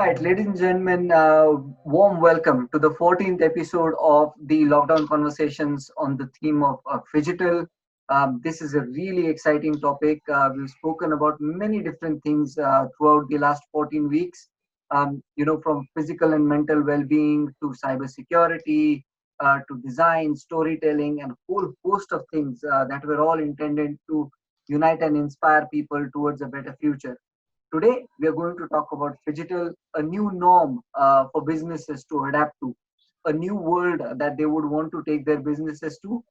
right, ladies and gentlemen, warm welcome to the 14th episode of the Lockdown Conversations on the theme of Phygital. This is a really exciting topic. We've spoken about many different things throughout the last 14 weeks, from physical and mental well being to cybersecurity to design, storytelling, and a whole host of things that were all intended to unite and inspire people towards a better future. Today, we are going to talk about digital, a new norm for businesses to adapt to, a new world that they would want to take their businesses to,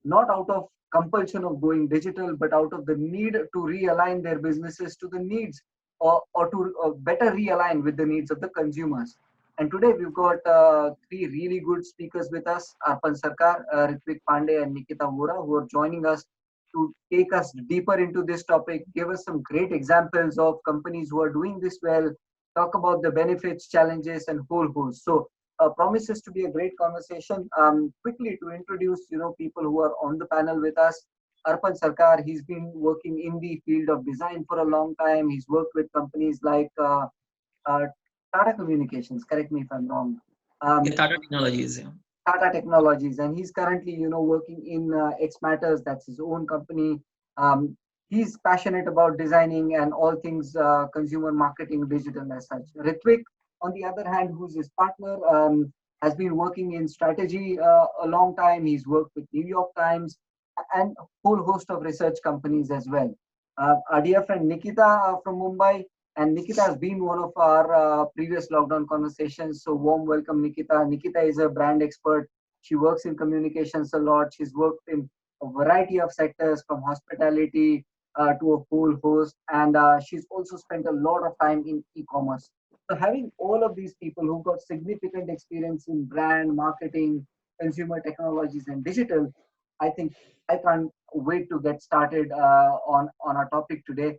not out of compulsion of going digital, but out of the need to realign their businesses to the needs or to better realign with the needs of the consumers. And today, we've got three really good speakers with us, Arpan Sarkar, Ritvik Pandey, and Nikita Vora, who are joining us to take us deeper into this topic, give us some great examples of companies who are doing this well, talk about the benefits, challenges, and whole host. So, promises to be a great conversation. Quickly to introduce, people who are on the panel with us. Arpan Sarkar, he's been working in the field of design for a long time. He's worked with companies like uh, Tata Communications. Correct me if I'm wrong. Yeah, Um, Tata Technologies. Yeah. Tata Technologies, and he's currently, working in X Matters. That's his own company. Um, he's passionate about designing and all things consumer marketing, digital as such. Ritvik, on the other hand, who's his partner, has been working in strategy a long time. He's worked with New York Times and a whole host of research companies as well. Our dear friend Nikita from Mumbai, and Nikita has been one of our previous lockdown conversations. So warm welcome, Nikita. Nikita is a brand expert. She works in communications a lot. She's worked in a variety of sectors from hospitality to a whole host. And she's also spent a lot of time in e-commerce. So having all of these people who've got significant experience in brand, marketing, consumer technologies, and digital, I think I can't wait to get started on our topic today.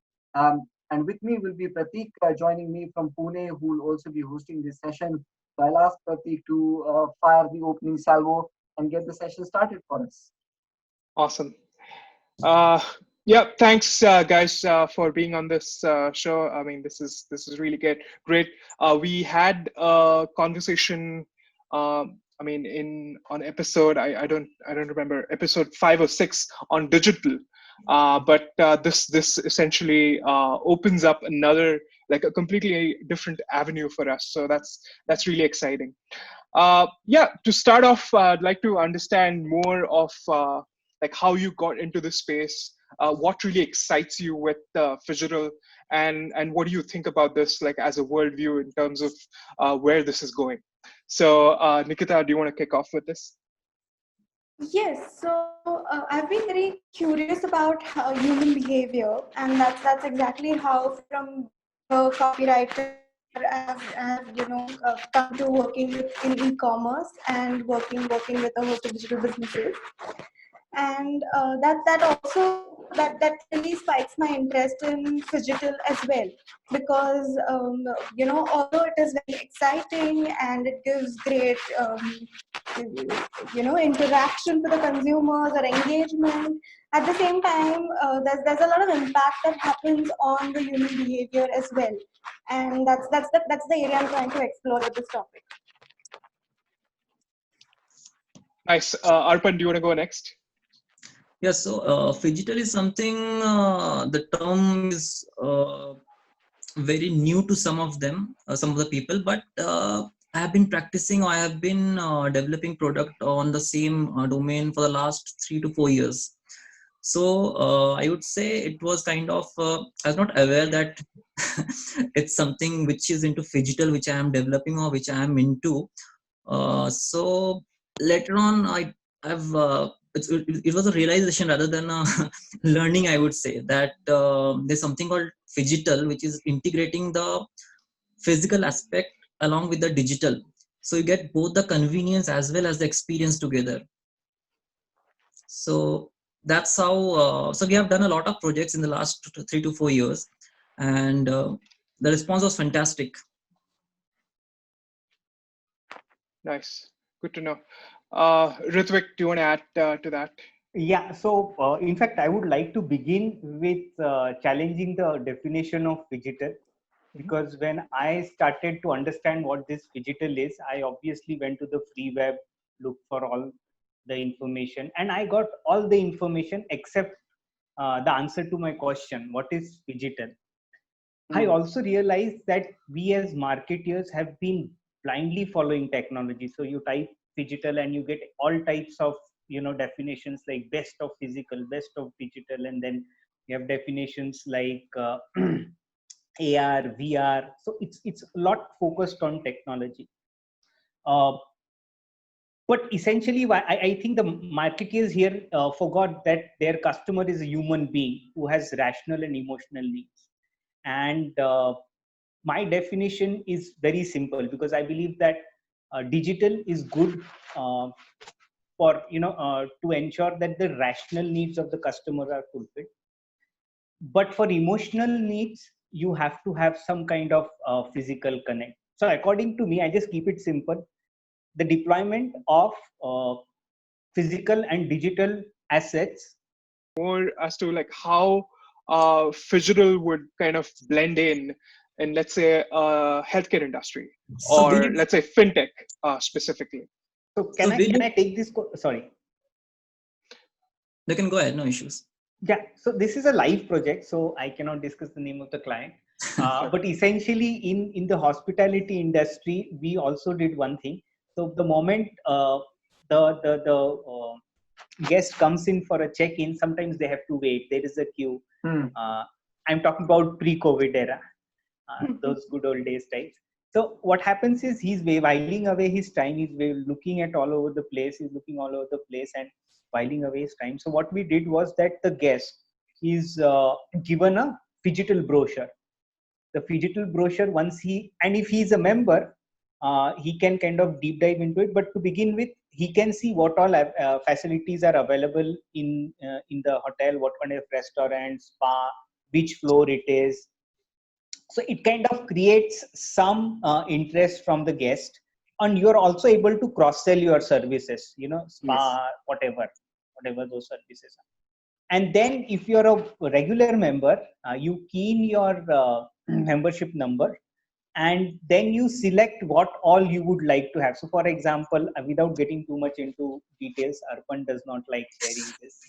And with me will be Pratik joining me from Pune, who will also be hosting this session. So I'll ask Pratik to fire the opening salvo and get the session started for us. Awesome. Uh, yeah, thanks, guys, for being on this show. I mean, this is really great. We had a conversation. I mean, in on episode I don't remember episode 5 or 6 on digital, but this essentially opens up another, like, a completely different avenue for us. So that's really exciting. Yeah, to start off, I'd like to understand more of like how you got into this space, what really excites you with Phygital, and what do you think about this, like, as a worldview in terms of where this is going. So, Nikita, do you want to kick off with this? Yes, so I've been very curious about how human behavior, and that's exactly how, from being a copywriter, I've come to working in e-commerce and working with a host of digital businesses, and that also that really spikes my interest in digital as well, because although it is very exciting and it gives great interaction to the consumers or engagement, at the same time there's a lot of impact that happens on the human behavior as well, and that's the area I'm trying to explore with this topic. Nice. Arpan, do you want to go next? Yeah. So, phygital is something. The term is very new to some of them, some of the people. But I have been practicing, or I have been developing product on the same domain for the last 3 to 4 years. So I would say it was kind of. I was not aware that it's something which is into phygital, which I am developing or which I am into. So later on, it was a realization rather than a learning. I would say that there's something called phygital, which is integrating the physical aspect along with the digital. So you get both the convenience as well as the experience together. So that's how. So we have done a lot of projects in the last 3 to 4 years, and the response was fantastic. Nice. Good to know. Ritvik, do you want to add to that? Yeah, so in fact, I would like to begin with challenging the definition of digital. because when I started to understand what this Phygital is, I obviously went to the free web, looked for all the information, and I got all the information except the answer to my question, what is Phygital? I also realized that we as marketeers have been blindly following technology. So you type digital and you get all types of definitions like best of physical, best of digital, and then you have definitions like AR, VR. So it's a lot focused on technology. Uh, but essentially, I think the marketeers here forgot that their customer is a human being who has rational and emotional needs. And my definition is very simple because I believe that digital is good for to ensure that the rational needs of the customer are fulfilled, but for emotional needs you have to have some kind of physical connect. So according to me, I just keep it simple: the deployment of physical and digital assets. More as to like how Phygital would kind of blend in let's say healthcare industry So do or you? let's say fintech specifically. So So will can you? I take this sorry. You can go ahead. No issues. Yeah, so this is a live project, so I cannot discuss the name of the client. But essentially, in the hospitality industry, we also did one thing. So the moment the guest comes in for a check-in, sometimes they have to wait. There is a queue. I'm talking about pre-COVID era, those good old days times. So what happens is he's whiling away his time. He's looking at all over the place. He's looking all over the place and whiling away his time. So what we did was that the guest is given a Phygital brochure. The Phygital brochure, once and if he's a member, he can kind of deep dive into it. But to begin with, he can see what all facilities are available in the hotel, what kind of restaurant, spa, which floor it is. So it kind of creates some interest from the guest, and you're also able to cross sell your services, spa, whatever those services are. And then if you're a regular member, you key in your membership number, and then you select what all you would like to have. So for example, without getting too much into details, Arpan does not like sharing this,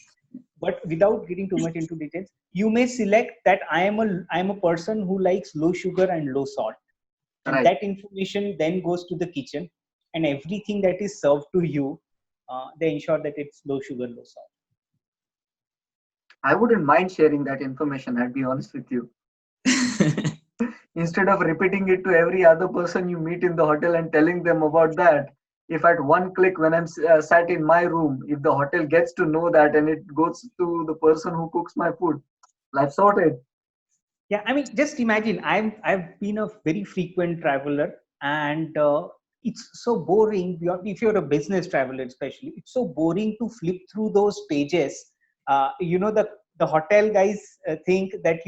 but without getting too much into details, you may select that I am a person who likes low sugar and low salt, and Right. that information then goes to the kitchen, and everything that is served to you, they ensure that it's low sugar, low salt. I wouldn't mind sharing that information, I'd be honest with you. Instead of repeating it to every other person you meet in the hotel and telling them about that, if at one click when I'm sat in my room, if the hotel gets to know that and it goes to the person who cooks my food, life sorted. Yeah, I mean, just imagine I've been a very frequent traveler, and it's so boring. If you're a business traveler, especially, it's so boring to flip through those pages. The hotel guys think that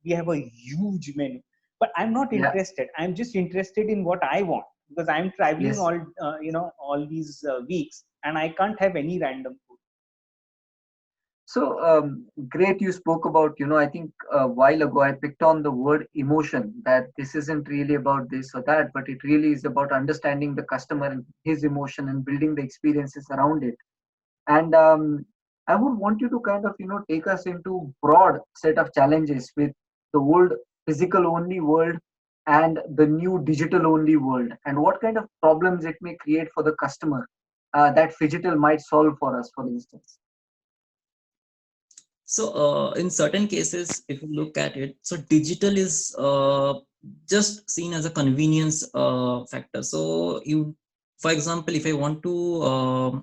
we have a huge menu, but I'm not Yeah. interested. I'm just interested in what I want because I'm traveling Yes. all these weeks, and I can't have any random food. So great, you spoke about, I think a while ago I picked on the word emotion, that this isn't really about this or that, but it really is about understanding the customer and his emotion and building the experiences around it. And I would want you to kind of, take us into broad set of challenges with the old physical only world and the new digital only world, and what kind of problems it may create for the customer that Phygital might solve for us, for instance. So in certain cases, if you look at it, so digital is just seen as a convenience factor. So you, for example, if I want to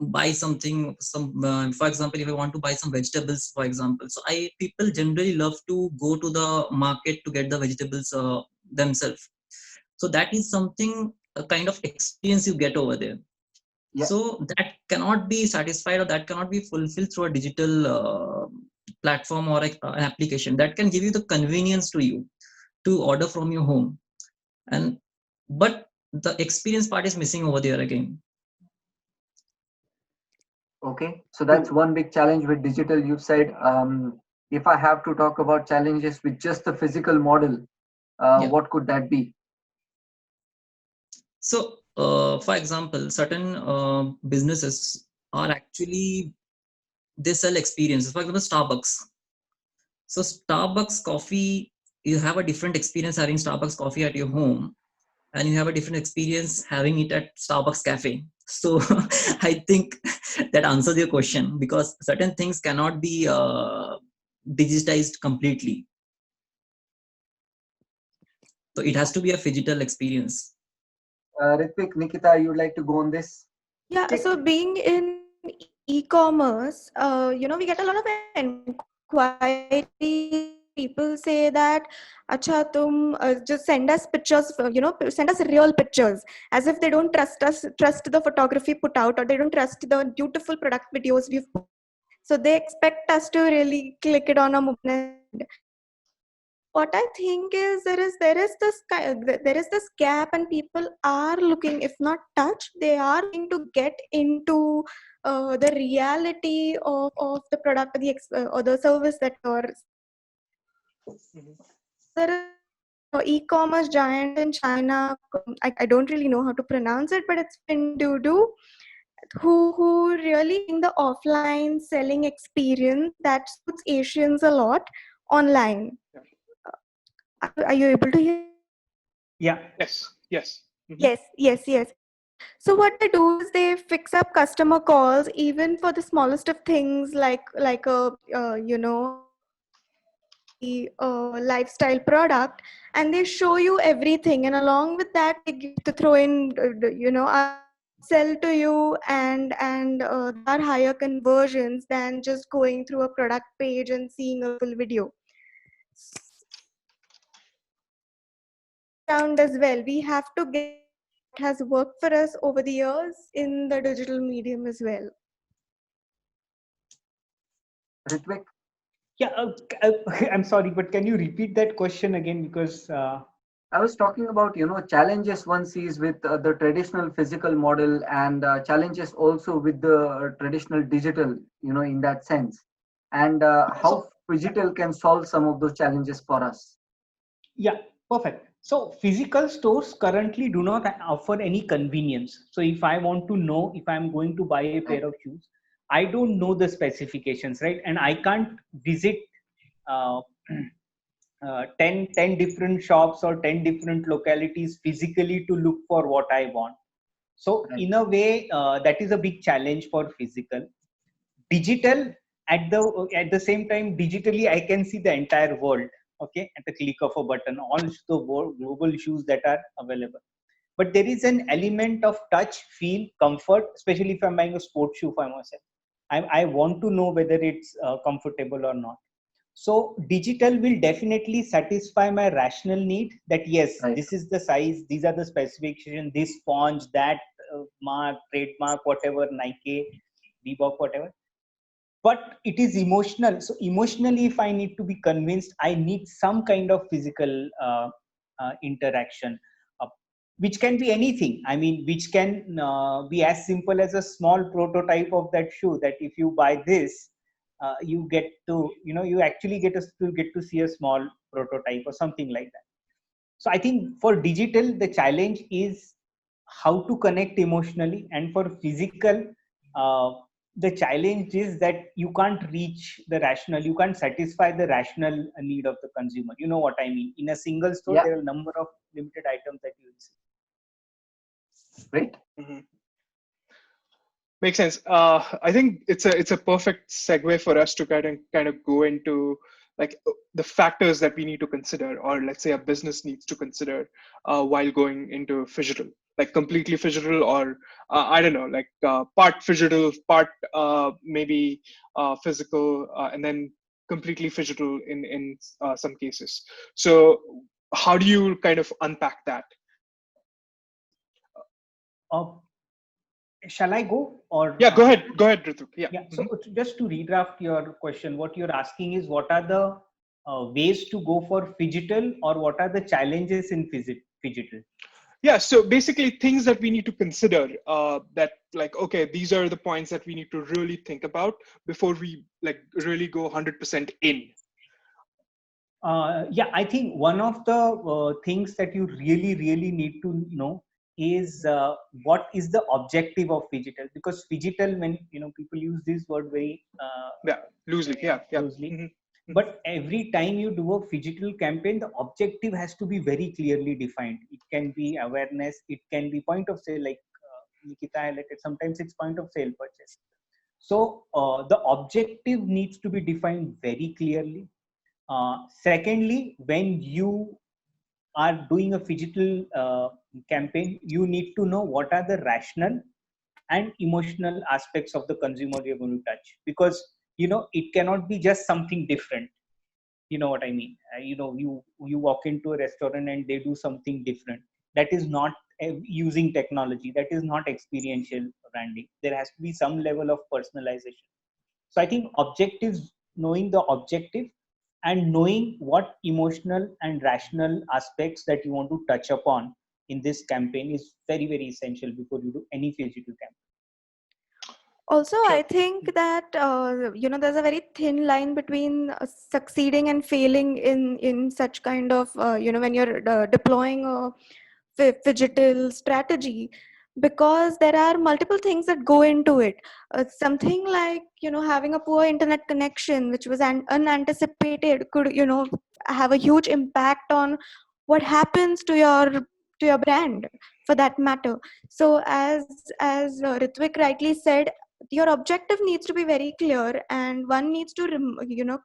buy something, for example, if I want to buy some vegetables, for example, so people generally love to go to the market to get the vegetables themselves. So that is something, a kind of experience you get over there. Yeah. So that cannot be satisfied, or that cannot be fulfilled through a digital platform or an application that can give you the convenience to you to order from your home. And but the experience part is missing over there again. Okay, so that's one big challenge with digital. You've said if I have to talk about challenges with just the physical model, Yeah. what could that be? So, for example, certain businesses are actually, they sell experiences. For example, Starbucks. So Starbucks coffee, you have a different experience having Starbucks coffee at your home, and you have a different experience having it at Starbucks cafe. So I think that answers your question, because certain things cannot be digitized completely. So it has to be a phygital experience. Ritvik, Nikita, you'd like to go on this? Yeah, Check. so being in e-commerce, we get a lot of inquiries. People say that, "Acha, just send us pictures, send us real pictures," as if they don't trust the photography put out, or they don't trust the beautiful product videos we've put. So they expect us to really click it on a mobile. What I think is there is this gap, and people are looking, if not touch, they are looking to get into the reality of the product, or the service that you're. Mhm. There is e-commerce giant in China. I don't really know how to pronounce it, but it's Pinduoduo, who really bring the offline selling experience that suits Asians a lot online. Yeah. Are you able to hear? Yeah. Yes. Yes. Mhm. Yes. So what they do is they fix up customer calls even for the smallest of things, like a lifestyle product, and they show you everything, and along with that they give to throw in sell to you, and there are higher conversions than just going through a product page and seeing a full video. Around as well, we have to get what has worked for us over the years in the digital medium as well. Ritvik? Yeah. I'm sorry, but can you repeat that question again? Because I was talking about, challenges one sees with the traditional physical model, and challenges also with the traditional digital, in that sense, and how so digital can solve some of those challenges for us. yeah, perfect. So physical stores currently do not offer any convenience. So if I want to know if I'm going to buy a Right. pair of shoes, I don't know the specifications, right? And I can't visit uh, 10 different shops or 10 different localities physically to look for what I want. So Right. in a way, that is a big challenge for physical. Digital, at the same time, digitally I can see the entire world, okay, at the click of a button, all the global shoes that are available. But there is an element of touch, feel, comfort, especially if I'm buying a sports shoe for myself. I want to know whether it's comfortable or not. So digital will definitely satisfy my rational need that yes, Right. this is the size, these are the specifications, this sponge, that mark, trademark, whatever, Nike, Reebok, whatever. But it is emotional. So emotionally, if I need to be convinced, I need some kind of physical interaction, uh, which can be anything. I mean, which can be as simple as a small prototype of that shoe, that if you buy this, you get to, you actually get to see a small prototype or something like that. So I think for digital, the challenge is how to connect emotionally, and for physical, uh, the challenge is that you can't reach the rational, you can't satisfy the rational need of the consumer. You know what I mean? In a single store, Yeah. there are a number of limited items that you will see. Great. Mhm. Makes sense. I think it's a perfect segue for us to kind of go into like the factors that we need to consider, or let's say a business needs to consider while going into phygital, like completely phygital, or I don't know, like part phygital, part maybe physical, and then completely phygital in some cases. So how do you kind of unpack that? uh, shall I go, or Yeah, go ahead, Ritu. Yeah. yeah, so Mhm. just to redraft your question, what you're asking is what are the ways to go for phygital, or what are the challenges in phygital? Yeah, so basically things that we need to consider, that like, okay, these are the points that we need to really think about before we like really go 100% in. Yeah, I think one of the things that you really need to know is what is the objective of phygital, because phygital, when people use this word very Yeah, loosely. Yeah. loosely. Mhm. But every time you do a phygital campaign, the objective has to be very clearly defined. It can be awareness, it can be point of sale, like Nikita highlighted, sometimes it's point of sale purchase. So the objective needs to be defined very clearly. Secondly, when you are doing a phygital campaign, you need to know what are the rational and emotional aspects of the consumer you're going to touch, because it cannot be just something different. You know what I mean? You walk into a restaurant and they do something different. That is not using technology. That is not experiential branding. There has to be some level of personalization. So I think objectives, knowing the objective and knowing what emotional and rational aspects that you want to touch upon in this campaign is very essential before you do any physical campaign. Also, Sure. I think that there's a very thin line between succeeding and failing in such kind of when you're deploying a phygital strategy, because there are multiple things that go into it. Something like having a poor internet connection, which was unanticipated, could have a huge impact on what happens to your brand, for that matter. So as Ritvik rightly said, your objective needs to be very clear, and one needs to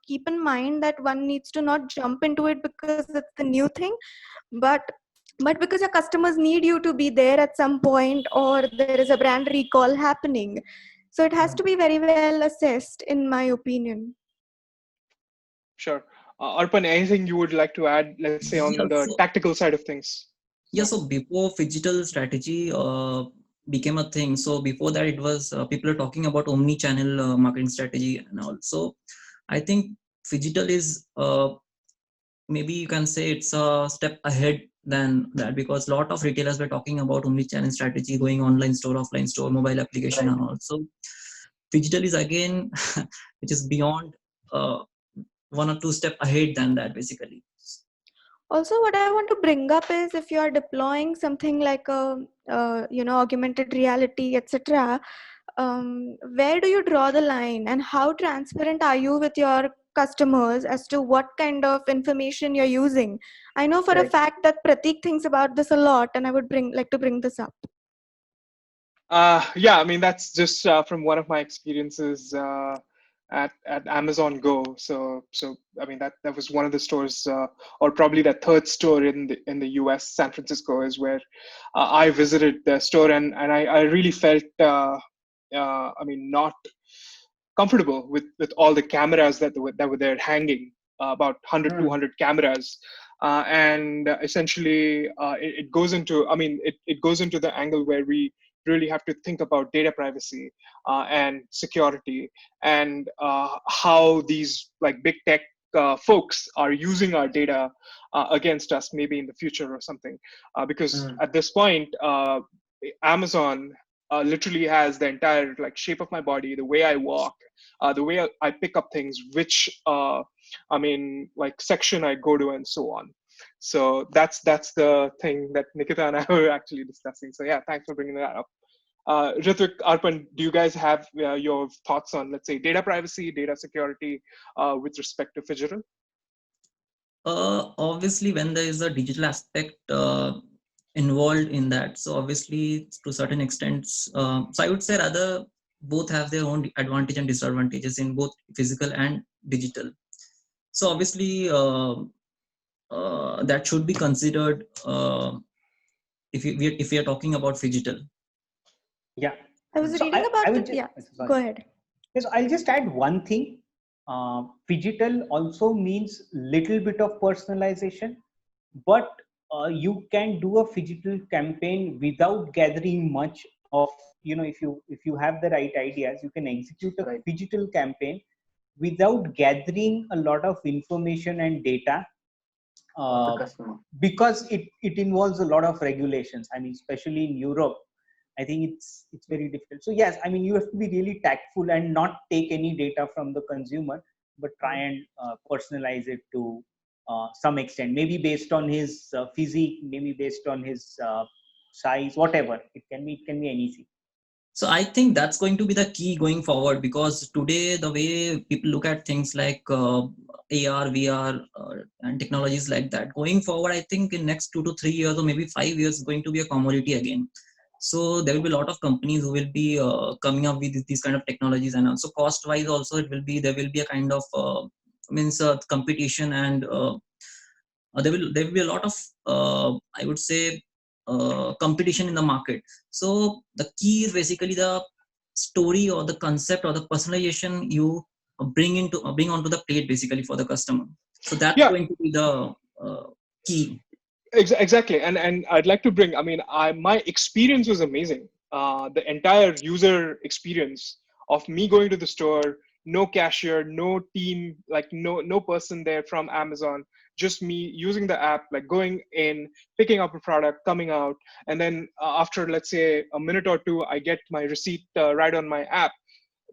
keep in mind that one needs to not jump into it because it's the new thing, but because your customers need you to be there at some point, or there is a brand recall happening. So it has to be very well assessed, in my opinion. Sure. Arpan, anything you would like to add, let's say on Yeah, the so tactical side of things? yeah, so before phygital strategy became a thing, so before that it was people are talking about omni-channel marketing strategy and all. So I think phygital is maybe you can say it's a step ahead than that, because a lot of retailers were talking about omni-channel strategy, going online store, offline store, mobile application, Right. and all. So phygital is again which is beyond one or two step ahead than that basically. Also, what I want to bring up is, if you are deploying something like a augmented reality, etc., where do you draw the line, and how transparent are you with your customers as to what kind of information you're using? I know for a Correct. fact that Pratik thinks about this a lot, and I would like to bring this up. Yeah, I mean that's just from one of my experiences at Amazon Go. So I mean that was one of the stores, or probably that third store in the U.S. San Francisco is where I visited the store, and I really felt I mean not comfortable with all the cameras that were there hanging, about 100 Hmm. 200 cameras, and essentially it goes into, I mean it goes into the angle where we really have to think about data privacy and security, and how these like big tech folks are using our data against us maybe in the future or something, because Hmm. at this point Amazon literally has the entire like shape of my body, the way I walk, the way I pick up things, which I mean like section I go to, and so on. So that's the thing that Nikita and I were actually discussing. So yeah, thanks for bringing that up. Ritvik, Arpan, do you guys have your thoughts on, let's say, data privacy, data security with respect to phygital? Obviously, when there is a digital aspect involved in that, so obviously to certain extents, so I would say rather both have their own advantage and disadvantages in both physical and digital. So obviously that should be considered if we are talking about phygital. Yeah. I was So reading I about would it. just, Yeah, sorry. go ahead. Yes, I'll just add one thing. Phygital also means little bit of personalization, but you can do a phygital campaign without gathering much of, if you have the right ideas, you can execute a Right. phygital campaign without gathering a lot of information and data, of the customer. Because it involves a lot of regulations. I mean, especially in Europe, I think it's very difficult. So yes, I mean, you have to be really tactful and not take any data from the consumer, but try and personalize it to some extent. Maybe based on his physique, maybe based on his size, whatever. It can be anything. So I think that's going to be the key going forward, because today the way people look at things like AR, VR, and technologies like that, going forward, I think in next 2 to 3 years or maybe 5 years, is going to be a commodity again. So there will be a lot of companies who will be coming up with these kind of technologies, and also cost wise also there will be a kind of competition, and there will be a lot of I would say competition in the market. So the key is basically the story or the concept or the personalization you bring onto the plate basically for the customer. So that's Yeah, going to be the key. exactly. And I'd like to bring, I mean, my experience was amazing. The entire user experience of me going to the store, no cashier, no team, like no person there from Amazon, just me using the app, like going in, picking up a product, coming out, and then after, let's say, a minute or two, I get my receipt right on my app.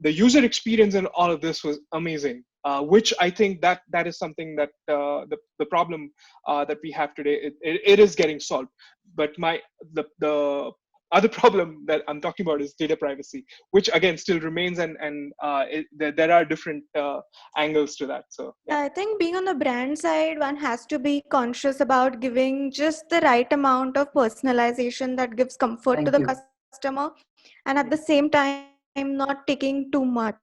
The user experience in all of this was amazing, which I think that is something that the problem that we have today, it is getting solved. But the other problem that I'm talking about is data privacy, which again still remains, and there are different angles to that. So yeah. I think being on the brand side, one has to be conscious about giving just the right amount of personalization that gives comfort to Thank the you. customer, and at the same time, not taking too much.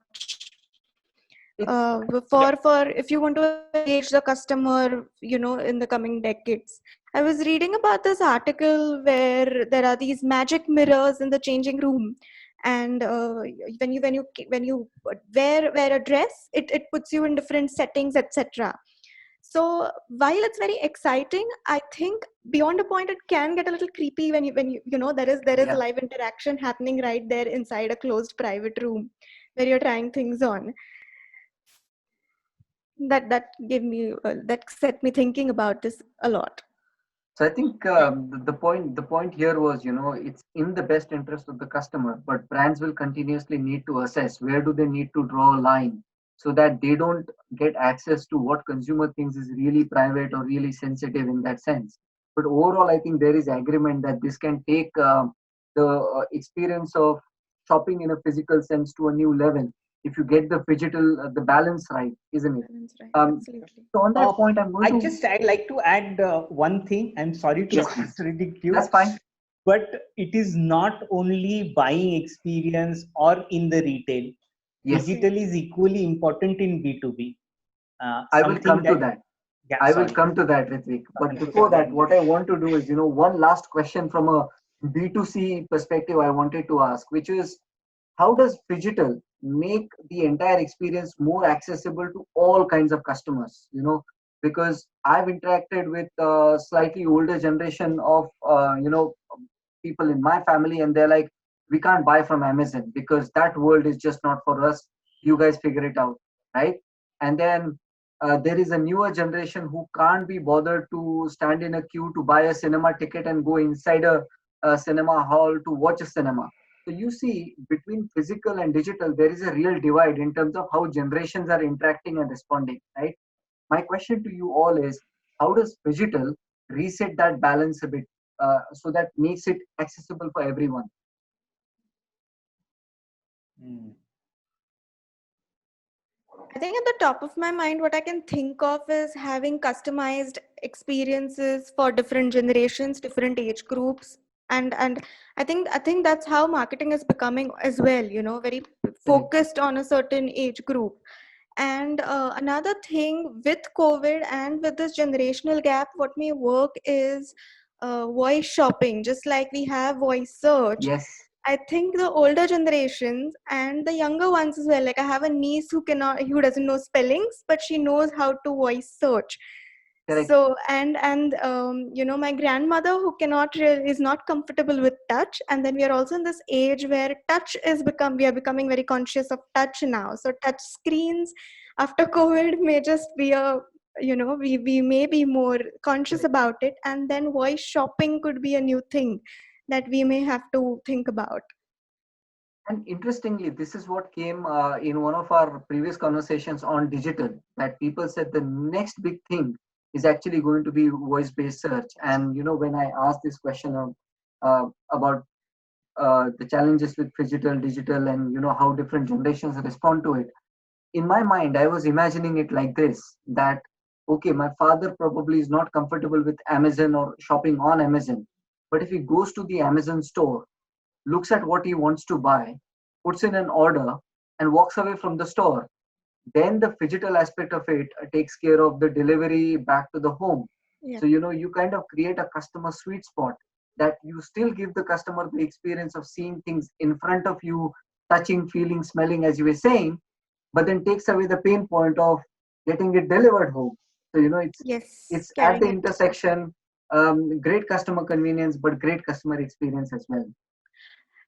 It's Yeah. For if you want to engage the customer, in the coming decades. I was reading about this article where there are these magic mirrors in the changing room, and when you wear a dress, it puts you in different settings, etc. So while it's very exciting, I think beyond a point it can get a little creepy when there is yeah. live interaction happening right there inside a closed private room where you're trying things on. That set me thinking about this a lot. So I think Yeah. the point here was, it's in the best interest of the customer, but brands will continuously need to assess where do they need to draw a line so that they don't get access to what consumer thinks is really private or really sensitive in that sense. But overall, I think there is agreement that this can take the experience of shopping in a physical sense to a new level if you get the digital the balance right, isn't it? Balance, right? Um, Absolutely. so on that point, I'm going to I'd like to add one thing. I'm sorry to yes, please. contradict you, That's fine. but it is not only buying experience or in the retail. Yes, Digital is equally important in B2B. I will Something come to that, that. yeah, I will sorry. come to that, Ritvik. But No before that, problem. what I want to do is, one last question from a B2C perspective I wanted to ask, which is how does Phygital make the entire experience more accessible to all kinds of customers? Because I've interacted with slightly older generation of, people in my family, and they're like, we can't buy from Amazon because that world is just not for us. You guys figure it out, right? And then there is a newer generation who can't be bothered to stand in a queue to buy a cinema ticket and go inside a cinema hall to watch a cinema. So you see, between physical and digital, there is a real divide in terms of how generations are interacting and responding, right? My question to you all is, how does digital reset that balance a bit so that makes it accessible for everyone? Hmm. I think at the top of my mind, what I can think of is having customized experiences for different generations, different age groups, and I think that's how marketing is becoming as well. Very Correct. focused on a certain age group. And another thing with COVID and with this generational gap, what may work is voice shopping. Just like we have voice search, Yes, I think the older generations and the younger ones as well. Like I have a niece who doesn't know spellings, but she knows how to voice search. correct. So my grandmother who is not comfortable with touch, and then we are also in this age where we are becoming very conscious of touch now. So touch screens after COVID may just be a we may be more conscious about it, and then voice shopping could be a new thing that we may have to think about. And interestingly, this is what came in one of our previous conversations on digital, that people said the next big thing is actually going to be voice-based search. And when I asked this question of about the challenges with digital, and how different generations respond to it, in my mind, I was imagining it like this: that okay, my father probably is not comfortable with Amazon or shopping on Amazon, but if he goes to the Amazon store, looks at what he wants to buy, puts in an order, and walks away from the store, then the phygital aspect of it takes care of the delivery back to the home. Yeah. So, you kind of create a customer sweet spot, that you still give the customer the experience of seeing things in front of you, touching, feeling, smelling, as you were saying, but then takes away the pain point of getting it delivered home. So, Yes, it's at carrying the it. intersection, great customer convenience, but great customer experience as well.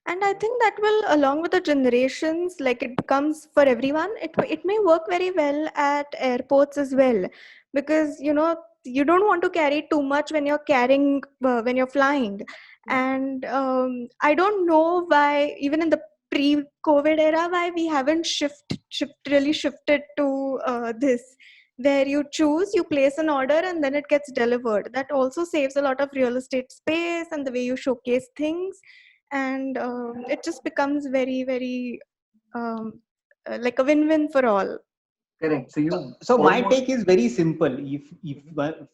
And I think that will, along with the generations, like it becomes for everyone. It may work very well at airports as well, because you don't want to carry too much when you're carrying when you're flying. And I don't know why, even in the pre-COVID era, why we haven't really shifted to this, where you choose, you place an order, and then it gets delivered. That also saves a lot of real estate space and the way you showcase things, and it just becomes very, very like a win-win for all. Correct. So you So my almost take is very simple. If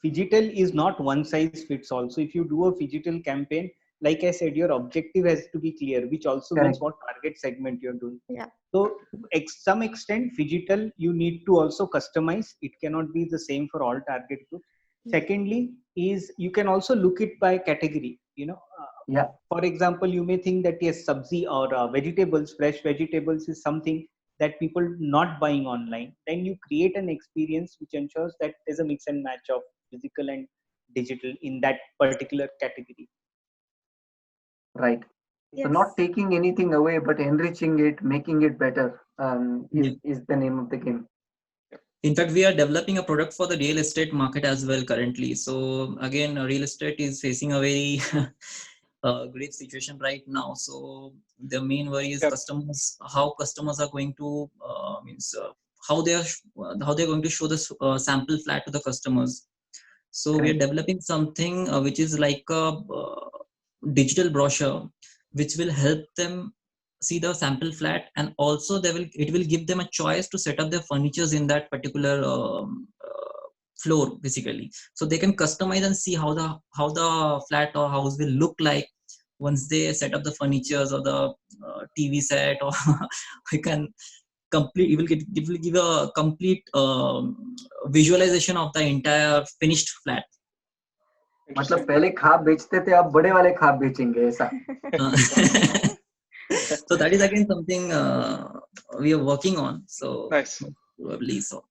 phygital is not one size fits all. So if you do a phygital campaign, like I said, your objective has to be clear, which also means correct. what target segment you're doing. Yeah. So to some extent, phygital you need to also customize. It cannot be the same for all target groups. Secondly, is you can also look it by category. Yeah. For example, you may think that yes, sabzi or vegetables, fresh vegetables is something that people not buying online. Then you create an experience which ensures that there's a mix and match of physical and digital in that particular category. Right. So Yes. not taking anything away, but enriching it, making it better, Yeah. is the name of the game. In fact, we are developing a product for the real estate market as well currently. So again, real estate is facing a very great situation right now. So the main worry is Yep. how customers are going to how they're going to show the sample flat to the customers. So we are Correct. developing something which is like a digital brochure, which will help them see the sample flat, and also it will give them a choice to set up their furnitures in that particular floor, basically. So they can customize and see how the flat or house will look like once they set up the furnitures or the TV set, or we can it will give a complete visualization of the entire finished flat. मतलब Interesting. पहले खाब बेचते थे, अब बड़े वाले खाब बेचेंगे, ऐसा. So that is again something we are working on. So Nice. probably so.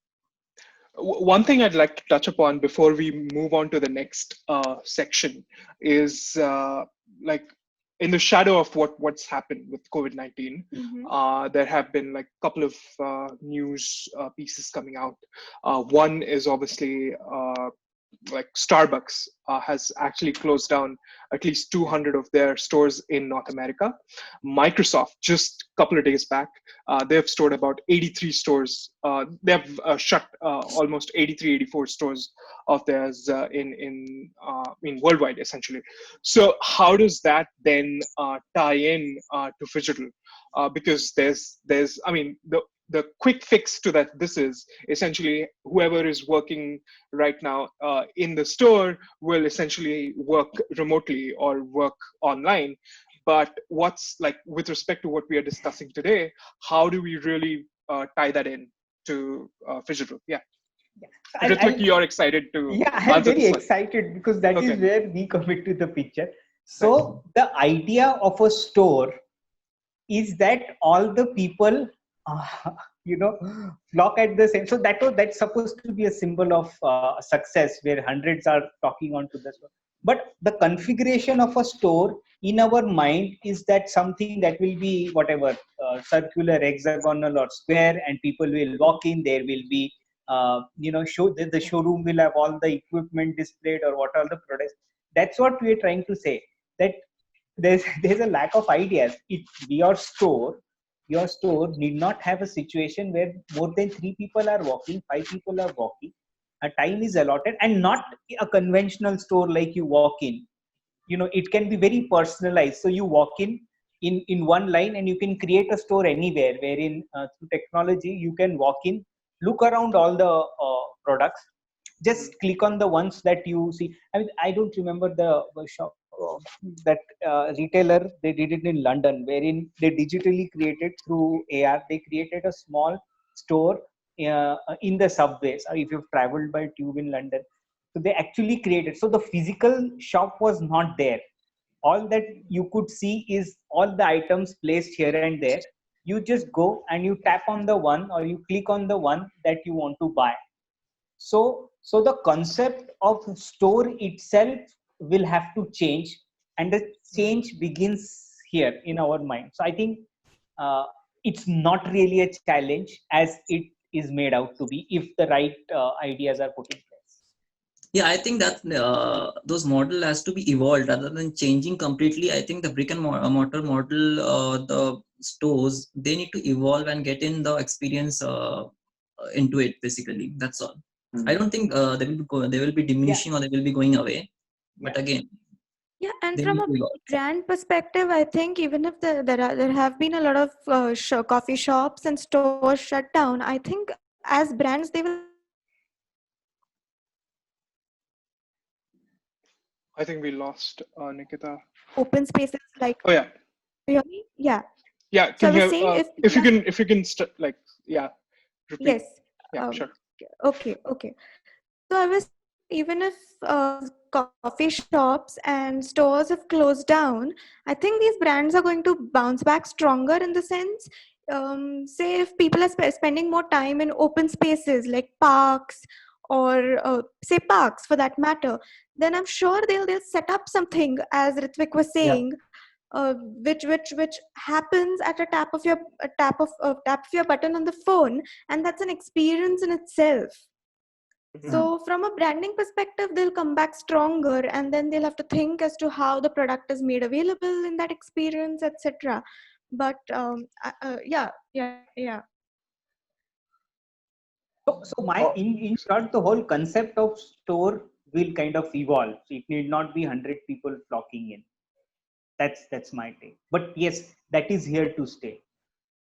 One thing I'd like to touch upon before we move on to the next section is like in the shadow of what's happened with COVID-19, there have been like a couple of news pieces coming out. One is obviously like Starbucks has actually closed down at least 200 of their stores in North America. Microsoft, just a couple of days back, they've stored about 83 stores. They've shut almost 83, 84 stores of theirs in worldwide, essentially. So how does that then tie in to Phygital? Because there's I mean the quick fix to that, this is essentially whoever is working right now in the store will essentially work remotely or work online. But what's like with respect to what we are discussing today, how do we really tie that in to Phygital? Yeah. Ritvik, you're excited to yeah, I'm answer very this one. excited because that Okay. is where we come into the picture. So the idea of a store is that all the people flock at the same. So that's supposed to be a symbol of success, where hundreds are talking onto the store. But the configuration of a store in our mind is that something that will be whatever circular, hexagonal, or square, and people will walk in. There will be show the showroom will have all the equipment displayed or what are the products. That's what we are trying to say, that there's a lack of ideas. Your store need not have a situation where more than 3 people are walking, 5 people are walking. A time is allotted, and not a conventional store like you walk in. It can be very personalized. So you walk in one line, and you can create a store anywhere, wherein through technology you can walk in, look around all the products, just click on the ones that you see. I mean, I don't remember the shop, that retailer. They did it in London, wherein they digitally created through AR. They created a small store in the subways. If you've traveled by tube in London, so they actually created. So the physical shop was not there. All that you could see is all the items placed here and there. You just go and you tap on the one, or you click on the one that you want to buy. So the concept of store itself will have to change, and the change begins here in our mind. So I think it's not really a challenge as it is made out to be, if the right ideas are put in place. Yeah, I think that those model has to be evolved rather than changing completely. I think the brick and mortar model, the stores, they need to evolve and get in the experience into it. Basically, that's all. I don't think they will be diminishing or they will be going away. But again, Yeah, and they from need a to evolve. brand perspective, I think even if there have been a lot of coffee shops and stores shut down, I think as brands they will I think we lost Nikita. open spaces like. Oh yeah, You hear me? Yeah. yeah. So I Can was you saying if if people you are, can like repeat? yes. Yeah, sure. Okay. So I was saying even if coffee shops and stores have closed down, I think these brands are going to bounce back stronger in the sense. Say if people are spending more time in open spaces like parks or say parks for that matter, then I'm sure they'll set up something, as Ritvik was saying, which happens at a tap of your button on the phone, and that's an experience in itself. So from a branding perspective, they'll come back stronger, and then they'll have to think as to how the product is made available in that experience, etc. But yeah. So in short, the whole concept of store will kind of evolve. So it need not be 100 people flocking in. That's my take. But yes, that is here to stay.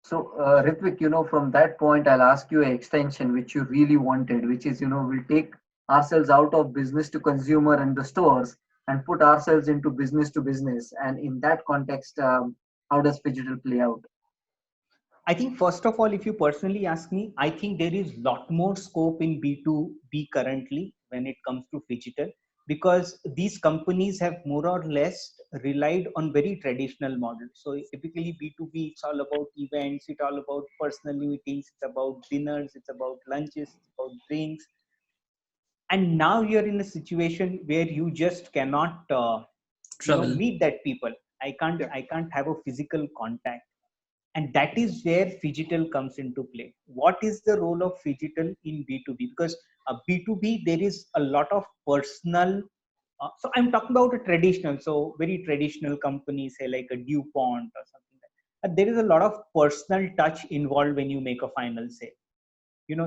So, Ritvik, from that point, I'll ask you an extension which you really wanted, which is, we'll take ourselves out of business to consumer and the stores and put ourselves into business to business. And in that context, how does Phygital play out? I think first of all, if you personally ask me, I think there is lot more scope in B2B currently when it comes to digital, because these companies have more or less relied on very traditional models. So typically B2B, it's all about events, it's all about personal meetings, it's about dinners, it's about lunches, it's about drinks. And now you're in a situation where you just cannot Trouble. meet that people. I can't have a physical contact, and that is where Phygital comes into play. What is the role of Phygital in B2B? Because B2B, there is a lot of personal. So I'm talking about a traditional, so very traditional companies, say like a DuPont or something like that. There is a lot of personal touch involved when you make a final sale.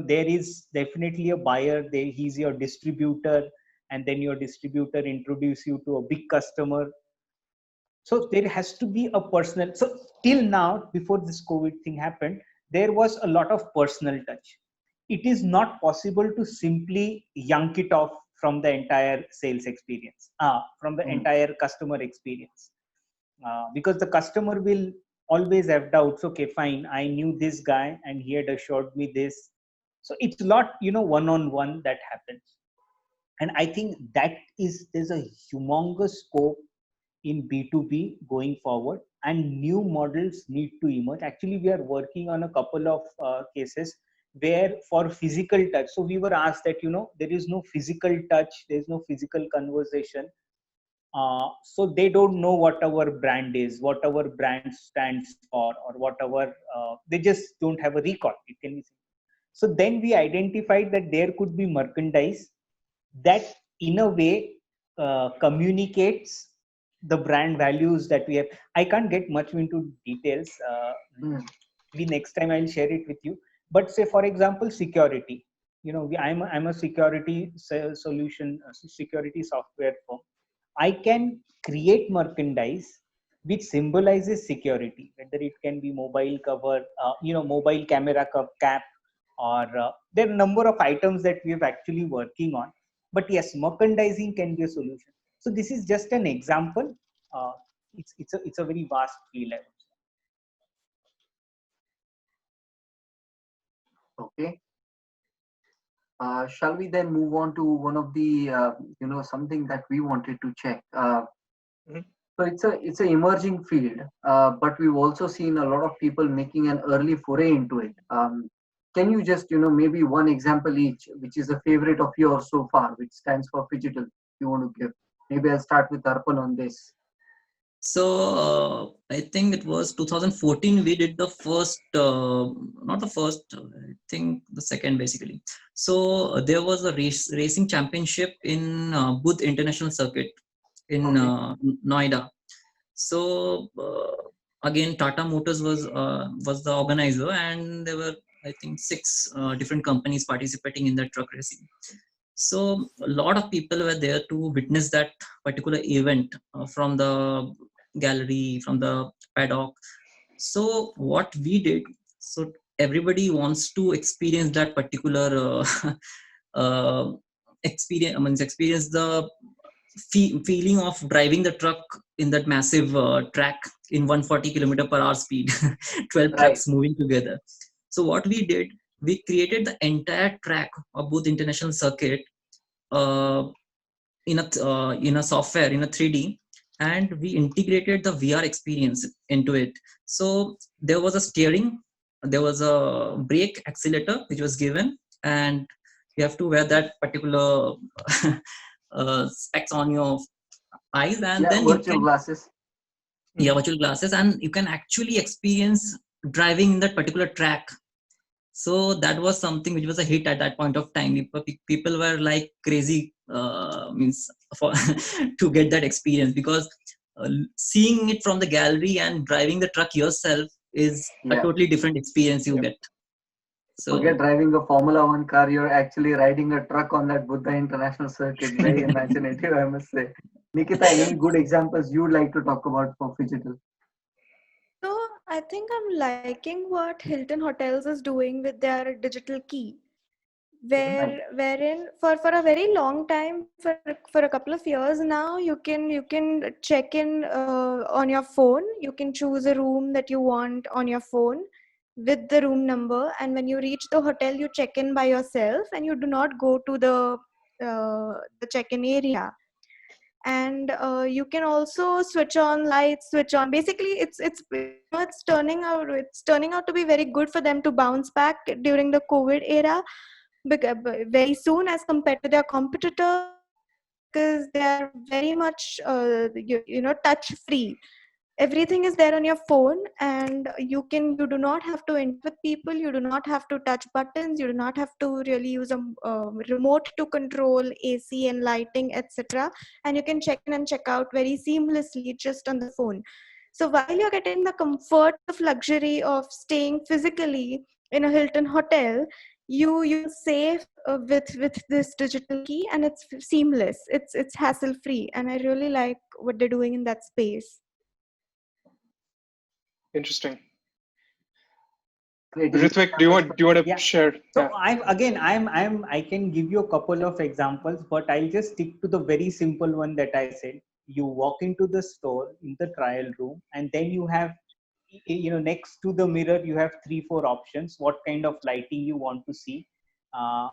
There is definitely a buyer there. He's your distributor, and then your distributor introduce you to a big customer. So there has to be a personal. So till now, before this COVID thing happened, there was a lot of personal touch. It is not possible to simply yank it off from the entire sales experience, from the entire customer experience, because the customer will always have doubts. Okay, fine, I knew this guy and he had assured me this. So it's a lot, one-on-one that happens. And I think there's a humongous scope in B2B going forward, and new models need to emerge. Actually, we are working on a couple of cases where for physical touch. So we were asked that, there is no physical touch, there's no physical conversation. So they don't know what our brand is, what our brand stands for, or whatever. They just don't have a recall. It can be. So then we identified that there could be merchandise that in a way communicates the brand values that we have. I can't get much into details. Maybe next time I'll share it with you. But say, for example, security. I'm a security solution, security software firm. I can create merchandise which symbolizes security, whether it can be mobile cover, mobile camera cap, or there are a number of items that we have actually working on. But yes, merchandising can be a solution. So this is just an example. It's a very vast field. Okay. Shall we then move on to one of the something that we wanted to check? So it's a emerging field, but we've also seen a lot of people making an early foray into it. Can you just maybe one example each, which is a favorite of yours so far, which stands for Phygital, you want to give? Maybe I'll start with Arpan on this. So I think it was 2014 we did the first, not the first, I think the second basically. So there was a racing championship in Budh International Circuit in Noida. So again, Tata Motors was the organizer, and there were, I think, 6 different companies participating in that truck racing. So a lot of people were there to witness that particular event from the gallery, from the paddock. So what we did, so everybody wants to experience that particular experience the feeling of driving the truck in that massive track in 140 kilometer per hour speed, 12 trucks moving together. So what we did, we created the entire track of Budh International Circuit in a software, in a 3D, and we integrated the VR experience into it. So there was a steering, there was a brake accelerator which was given, and you have to wear that particular specs on your eyes, and then virtual glasses. Virtual glasses, and you can actually experience driving in that particular track. So that was something which was a hit at that point of time. People were like crazy, means for to get that experience, because seeing it from the gallery and driving the truck yourself is a totally different experience you get. So forget driving a Formula One car, you're actually riding a truck on that Buddha International Circuit. Very imaginative, I must say. Nikita, any good examples you'd like to talk about for Phygital? So I think I'm liking what Hilton Hotels is doing with their digital key, wherein for a very long time, for a couple of years now, you can check in on your phone. You can choose a room that you want on your phone with the room number, and when you reach the hotel, you check in by yourself, and you do not go to the check-in area. And you can also switch on lights, switch on, basically it's turning out to be very good for them to bounce back during the COVID era, very soon as compared to their competitors, because they are very much touch free. Everything is there on your phone, and you do not have to interact with people, you do not have to touch buttons, you do not have to really use a remote to control AC and lighting, etc. And you can check in and check out very seamlessly just on the phone. So while you're getting the comfort of luxury of staying physically in a Hilton hotel, you save with this digital key, and it's seamless, it's hassle free, and I really like what they're doing in that space. Interesting. Ritvik, do you want to share? So I can give you a couple of examples, but I'll just stick to the very simple one that I said. You walk into the store in the trial room, and then you have, next to the mirror, you have 3-4 options. What kind of lighting you want to see,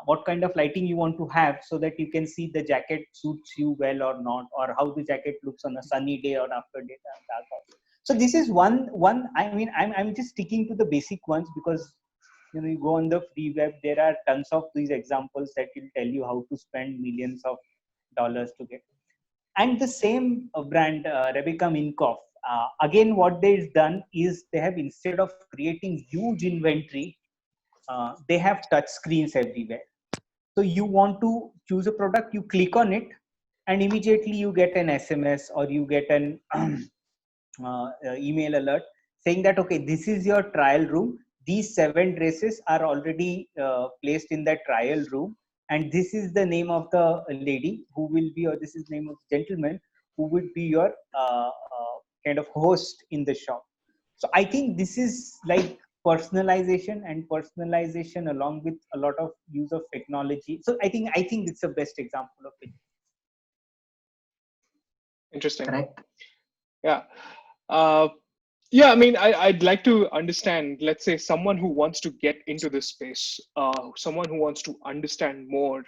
what kind of lighting you want to have, so that you can see the jacket suits you well or not, or how the jacket looks on a sunny day or after day. So this is one. I mean, I'm just sticking to the basic ones, because you go on the free web, there are tons of these examples that will tell you how to spend millions of dollars to get. And the same brand, Rebecca Minkoff, again, what they've done is they have, instead of creating huge inventory, they have touch screens everywhere. So you want to choose a product, you click on it, and immediately you get an SMS or you get an email alert saying that, okay, this is your trial room. These 7 dresses are already placed in the trial room, and this is the name of the lady who will be, or this is the name of the gentleman who would be your kind of host in the shop. So I think this is like personalization, and personalization along with a lot of use of technology. So I think it's the best example of it. Interesting. Correct. Yeah. Uh, yeah, I mean, I'd like to understand, let's say, someone who wants to get into this space, someone who wants to understand more.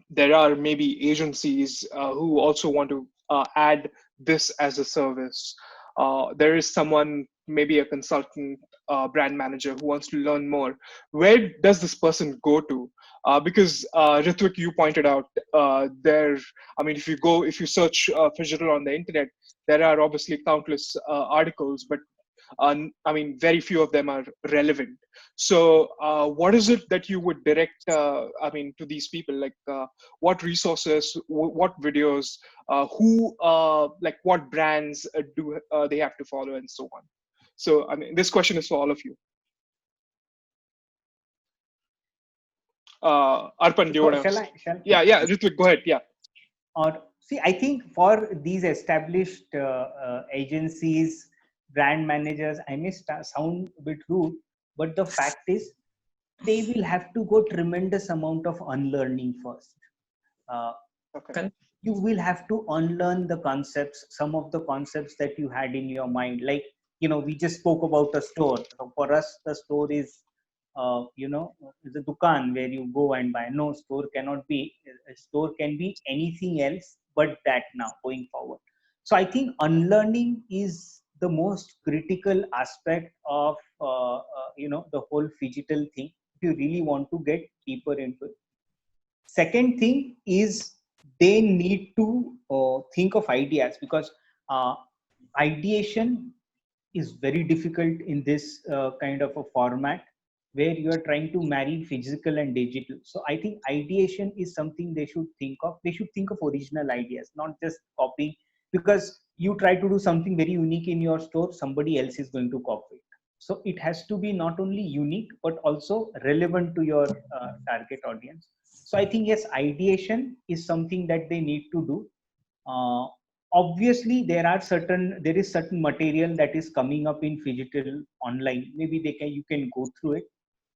There are maybe agencies who also want to add this as a service. There is someone, maybe a consultant, brand manager who wants to learn more. Where does this person go to? Because Ritvik, you pointed out I mean, if you search Phygital on the internet, there are obviously countless articles, but I mean, very few of them are relevant. So, what is it that you would direct? I mean, to these people, like what resources, what videos, who, like what brands do they have to follow, and so on. So, I mean, this question is for all of you. Arpan, do you want to? Yeah, Ritvik, go ahead. Yeah. Or see, I think for these established agencies, brand managers, I may sound a bit rude, but the fact is they will have to go tremendous amount of unlearning first. Okay. You will have to unlearn the concepts, some of the concepts that you had in your mind. Like, we just spoke about a store. So for us, the store is, is a dukan where you go and buy. No, store cannot be. A store can be anything else but that now going forward. So I think unlearning is the most critical aspect of, the whole phygital thing. If you really want to get deeper into it. Second thing is they need to think of ideas, because ideation is very difficult in this kind of a format where you are trying to marry physical and digital. So I think ideation is something they should think of. They should think of original ideas, not just copying, because you try to do something very unique in your store, somebody else is going to copy it. So it has to be not only unique but also relevant to your target audience. So I think, yes, ideation is something that they need to do. Obviously there is certain material that is coming up in Phygital online. Maybe you can go through it,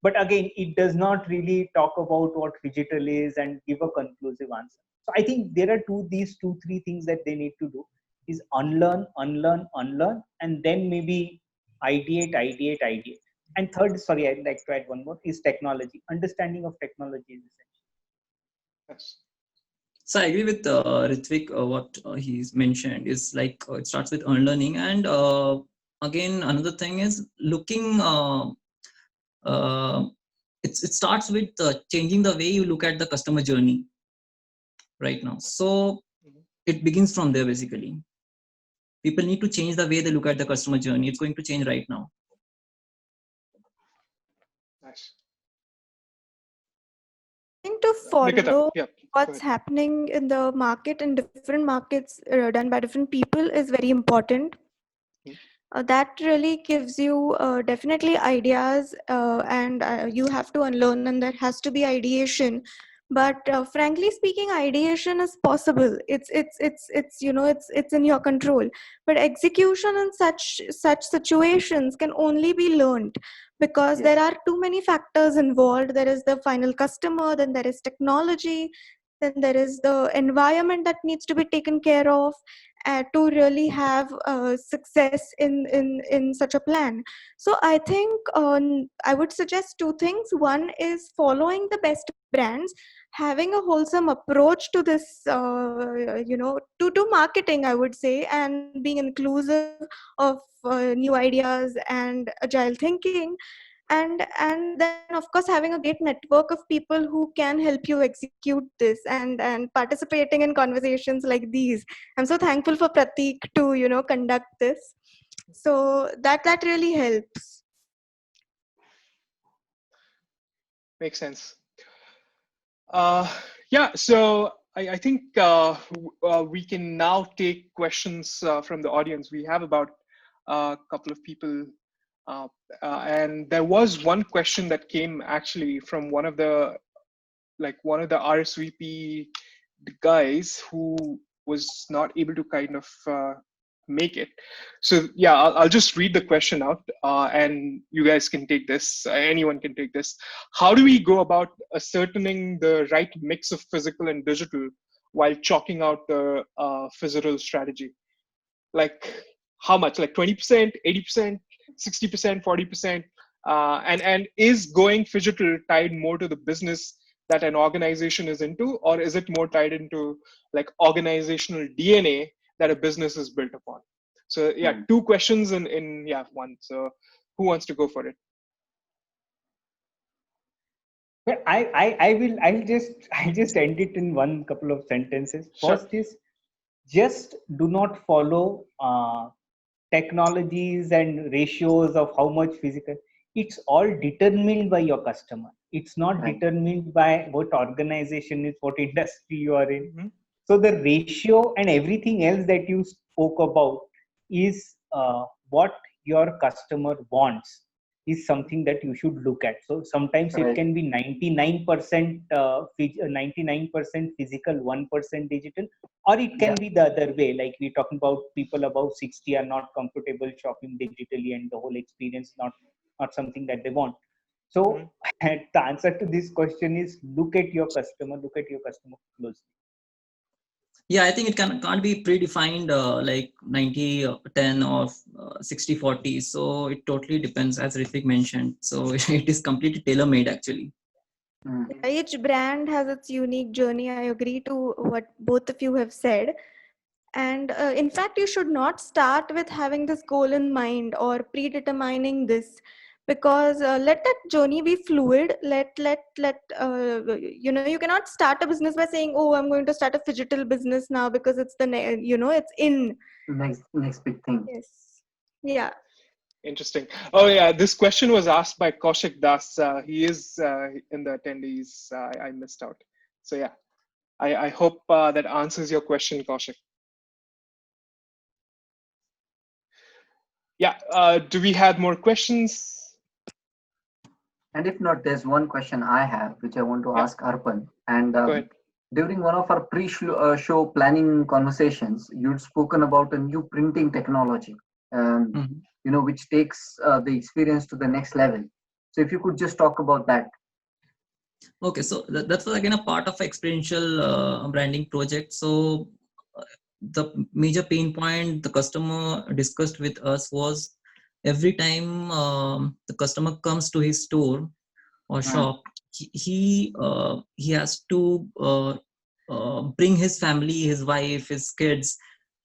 but again, it does not really talk about what Phygital is and give a conclusive answer. So I think there are these two, three things that they need to do is unlearn, and then maybe ideate. And third, sorry, I'd like to add one more, is technology. Understanding of technology is essential. Yes. So I agree with Ritvik. What he's mentioned is like it starts with unlearning, and again another thing is looking. It starts with changing the way you look at the customer journey right now. So it begins from there basically. People need to change the way they look at the customer journey. It's going to change right now. Nice. I think to follow yeah, what's happening in the market, in different markets done by different people, is very important. That really gives you definitely ideas, and you have to unlearn, and there has to be ideation. But frankly speaking, ideation is possible. It's in your control. But execution in such situations can only be learned, because there are too many factors involved. There is the final customer, then there is technology, then there is the environment that needs to be taken care of to really have success in such a plan. So I think I would suggest two things. One is following the best brands, having a wholesome approach to this, to marketing, I would say, and being inclusive of new ideas and agile thinking, and then of course having a great network of people who can help you execute this, and participating in conversations like these. I'm so thankful for Pratik to conduct this, so that really helps. Makes sense. Yeah, so I think we can now take questions from the audience. We have about a couple of people, and there was one question that came actually from one of the RSVP guys who was not able to kind of make it. So yeah, I'll just read the question out, and you guys can take this. Anyone can take this. How do we go about ascertaining the right mix of physical and digital while chalking out the physical strategy? Like how much? Like 20%, 80%, 60%, 40%? And is going phygital tied more to the business that an organization is into, or is it more tied into like organizational DNA that a business is built upon? So yeah, two questions in one. So who wants to go for it? Well, I'll just end it in one couple of sentences. Sure. First is, just do not follow technologies and ratios of how much physical. It's all determined by your customer. It's not determined by what organization is, what industry you are in. Mm-hmm. So the ratio and everything else that you spoke about is what your customer wants, is something that you should look at. So sometimes it can be 99% 99% physical, 1% digital, or it can be the other way. Like we're talking about people above 60 are not comfortable shopping digitally, and the whole experience not something that they want. So the answer to this question is, look at your customer closely. Yeah, I think it can't be predefined like 90-10 or 60-40. So it totally depends, as Ritvik mentioned. So it is completely tailor-made actually. Each brand has its unique journey. I agree to what both of you have said. And in fact, you should not start with having this goal in mind or predetermining this, because let that journey be fluid. You cannot start a business by saying, oh, I'm going to start a phygital business now because it's it's in. Next big thing. Yes. Yeah. Interesting. Oh yeah, this question was asked by Kaushik Das. He is in the attendees. I missed out. So yeah, I hope that answers your question, Kaushik. Yeah. Do we have more questions? And if not, there's one question I have, which I want to ask Arpan. And Go ahead. during one of our pre-show planning conversations, you'd spoken about a new printing technology, which takes the experience to the next level. So if you could just talk about that. Okay, so that was again a part of experiential branding project. So the major pain point the customer discussed with us was, every time the customer comes to his store or shop, he has to bring his family, his wife, his kids,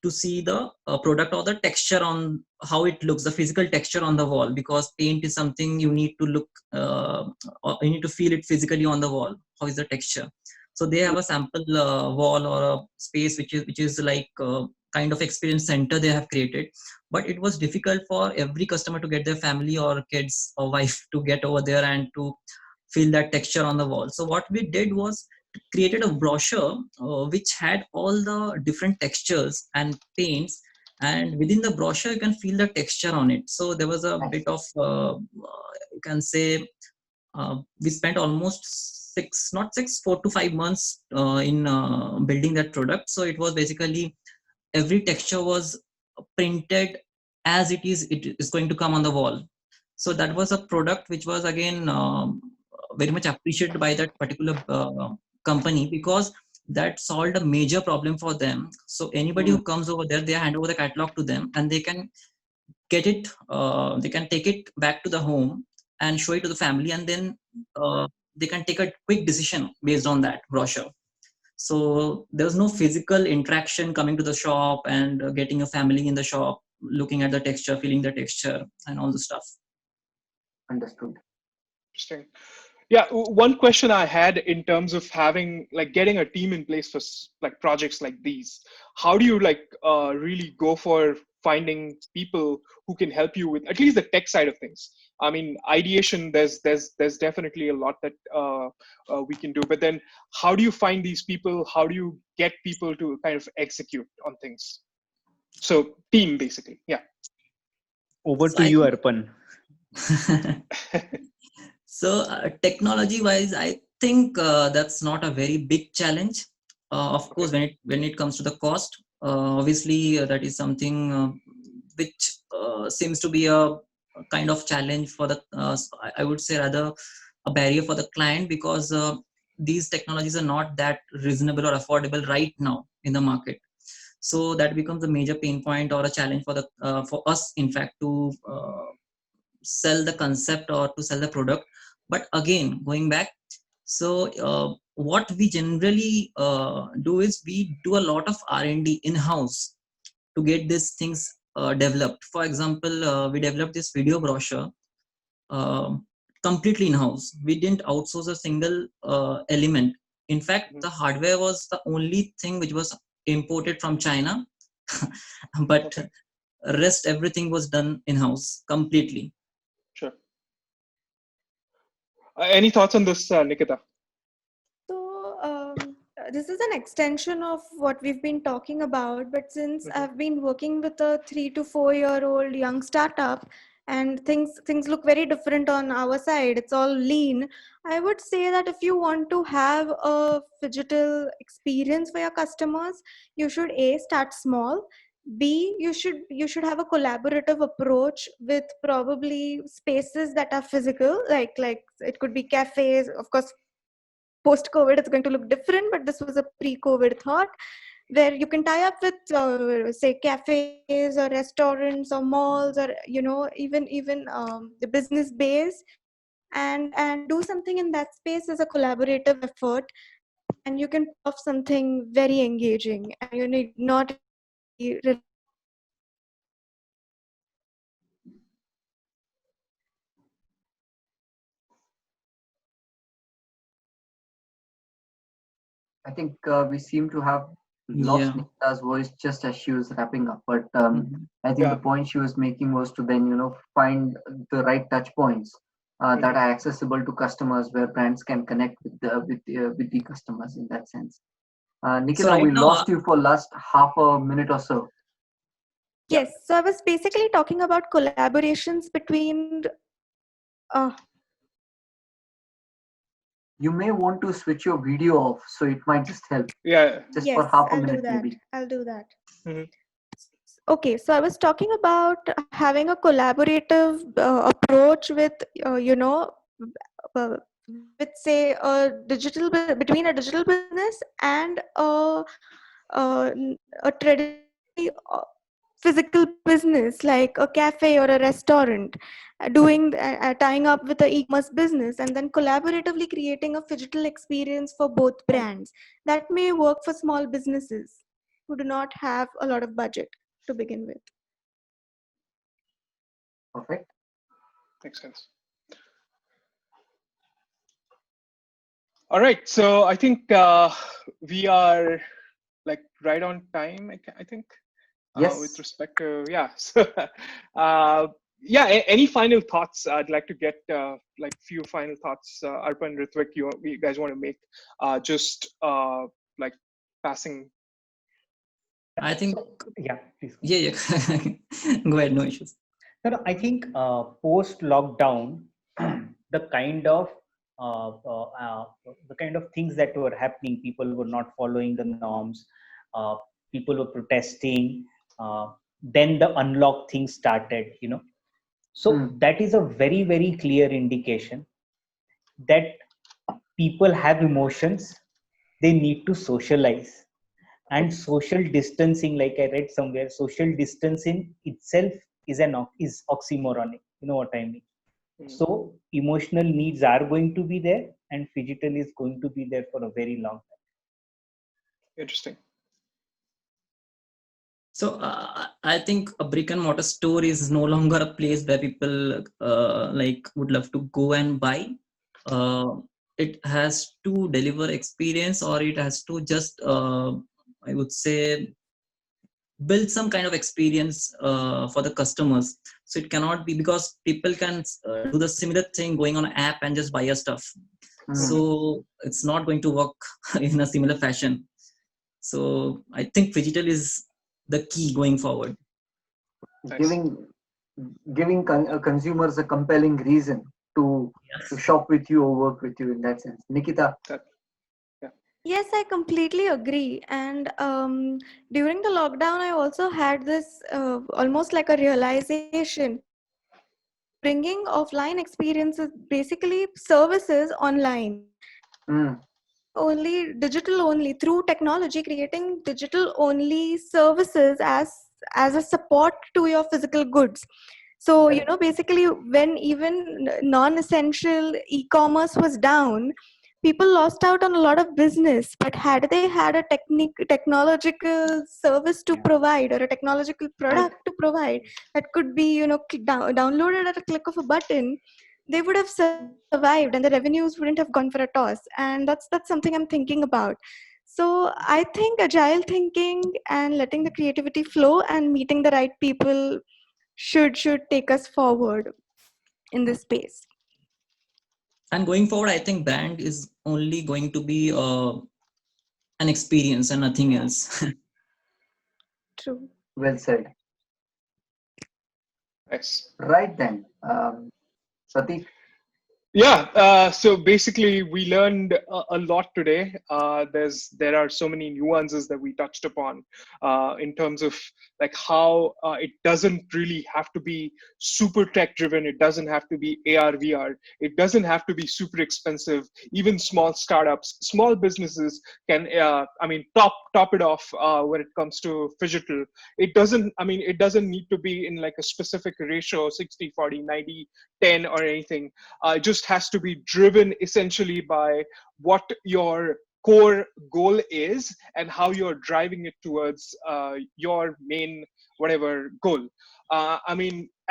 to see the product or the texture on how it looks, the physical texture on the wall, because paint is something you need to look or you need to feel it physically on the wall. How is the texture? So they have a sample wall or a space which is like kind of experience center they have created, but it was difficult for every customer to get their family or kids or wife to get over there and to feel that texture on the wall. So what we did was created a brochure which had all the different textures and paints, and within the brochure you can feel the texture on it. So there was a bit of you can say we spent almost 4 to 5 months in building that product. So it was basically every texture was printed as it is going to come on the wall. So that was a product which was again very much appreciated by that particular company, because that solved a major problem for them. So anybody who comes over there, they hand over the catalog to them, and they can get it, they can take it back to the home and show it to the family, and then they can take a quick decision based on that brochure. So there was no physical interaction coming to the shop and getting a family in the shop, looking at the texture, feeling the texture, and all the stuff. Understood. Interesting. Yeah, one question I had in terms of getting a team in place for like projects like these. How do you really go for finding people who can help you with at least the tech side of things? I mean, ideation, there's definitely a lot that we can do, but then how do you find these people? How do you get people to kind of execute on things? So team, basically. Yeah. Over So to I you, think Arpan. so technology wise, I think that's not a very big challenge. Of Okay. course, when it comes to the cost, obviously that is something which seems to be a kind of challenge for the I would say rather a barrier for the client, because these technologies are not that reasonable or affordable right now in the market. So that becomes a major pain point or a challenge for the for us, in fact, to sell the concept or to sell the product. But again, going back, so what we generally do is we do a lot of R&D in house to get these things developed. For example, we developed this video brochure uh, completely in house. We didn't outsource a single element. In fact, Mhm. the hardware was the only thing which was imported from China, but Okay. rest everything was done in house completely. Sure. Any thoughts on this, Nikita? So, this is an extension of what we've been talking about. But since Mhm. I've been working with a 3 to 4 year old young startup, and things look very different on our side. It's all lean. I would say that if you want to have a digital experience for your customers, you should A, start small. B, you should have a collaborative approach with probably spaces that are physical, like it could be cafes, of course. Post COVID it's going to look different, but this was a pre COVID thought, where you can tie up with say cafes or restaurants or malls, or even the business base, and do something in that space as a collaborative effort, and you can pull off something very engaging, and you need not be I think we seem to have lost Yeah. Nikita's voice just as she was wrapping up. But Mhm. I think the Yeah. point she was making was to then, find the right touch points that Mhm. are accessible to customers, where brands can connect with the customers in that sense. So Nikita, right we now, lost you for last half a minute or so. Yeah. Yes, so I was basically talking about collaborations between uh, You may want to switch your video off, so it might just help, Yeah. just for yes, half a I'll do minute that. maybe. I'll do that. Mhm. Okay, so I was talking about having a collaborative approach with, uh, with say between a digital business and a traditionally physical business like a cafe or a restaurant, tying up with the e-commerce business, and then collaboratively creating a digital experience for both brands. That may work for small businesses who do not have a lot of budget to begin with. Perfect. Makes sense. All right. So I think we are like right on time. I think with Yes. respect to So, yeah. Any final thoughts? I'd like to get like few final thoughts. Arpan, Ritvik, you guys want to make just like passing. I think, So, yeah, please. yeah, yeah. Go ahead, no issues. No, I think post lockdown, the kind of the kind of things that were happening, people were not following the norms, uh, people were protesting. Then the unlock thing started, Hmm. So that is a very, very clear indication that people have emotions. They need to socialize, and social distancing, like I read somewhere, social distancing itself is oxymoronic. You know what I mean? Mm, So emotional needs are going to be there, and digital is going to be there for a very long time. interesting. So I think a brick and mortar store is no longer a place where people like would love to go and buy. Uh, it has to deliver experience, or it has to just I would say build some kind of experience for the customers. So it cannot be, because people can do the similar thing going on an app and just buy a stuff. So it's not going to work in a similar fashion. So I think Phygital is the key going forward. Giving consumers a compelling reason to shop with you or work with you in that sense. Nikita. Yes, I completely agree. And during the lockdown, I also had this almost like a realization, bringing offline experiences, basically services online. Only digital only, through technology, creating digital only services as a support to your physical goods. So basically, when even non-essential e-commerce was down, people lost out on a lot of business. But had they had a technological service to provide, or a technological product to provide that could be downloaded at a click of a button, they would have survived, and the revenues wouldn't have gone for a toss. And that's something I'm thinking about. So I think agile thinking and letting the creativity flow and meeting the right people should take us forward in this space. And going forward, I think brand is only going to be an experience and nothing else. True. Well said. Yes. Right then, Satiq. Yeah, so basically we learned a lot today. There are so many nuances that we touched upon in terms of like how it doesn't really have to be super tech driven. It doesn't have to be AR, VR. It doesn't have to be super expensive. Even small startups, small businesses can, top it off when it comes to Phygital. It doesn't need to be in like a specific ratio, 60, 40, 90, 10 or anything. It just has to be driven essentially by what your core goal is and how you're driving it towards your main whatever goal.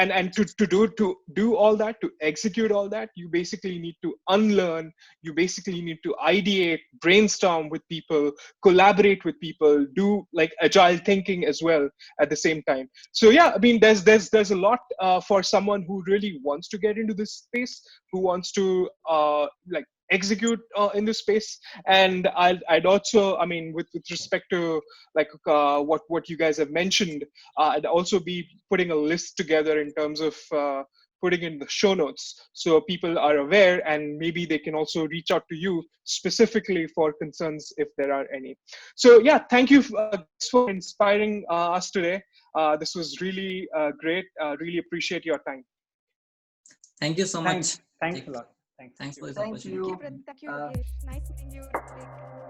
And to do all that, to execute all that, you basically need to unlearn. You basically need to ideate, brainstorm with people, collaborate with people, do like agile thinking as well at the same time. So yeah, I mean, there's a lot for someone who really wants to get into this space, who wants to like execute in this space. And I'd also, I mean, with respect to like what you guys have mentioned, I'd also be putting a list together in terms of putting in the show notes so people are aware, and maybe they can also reach out to you specifically for concerns if there are any. So yeah, thank you for inspiring us today. This was really great. Really appreciate your time. Thank you so much. Thanks a lot. Thanks for this Thank opportunity. you. Thank you, Yogesh. Nice meeting you.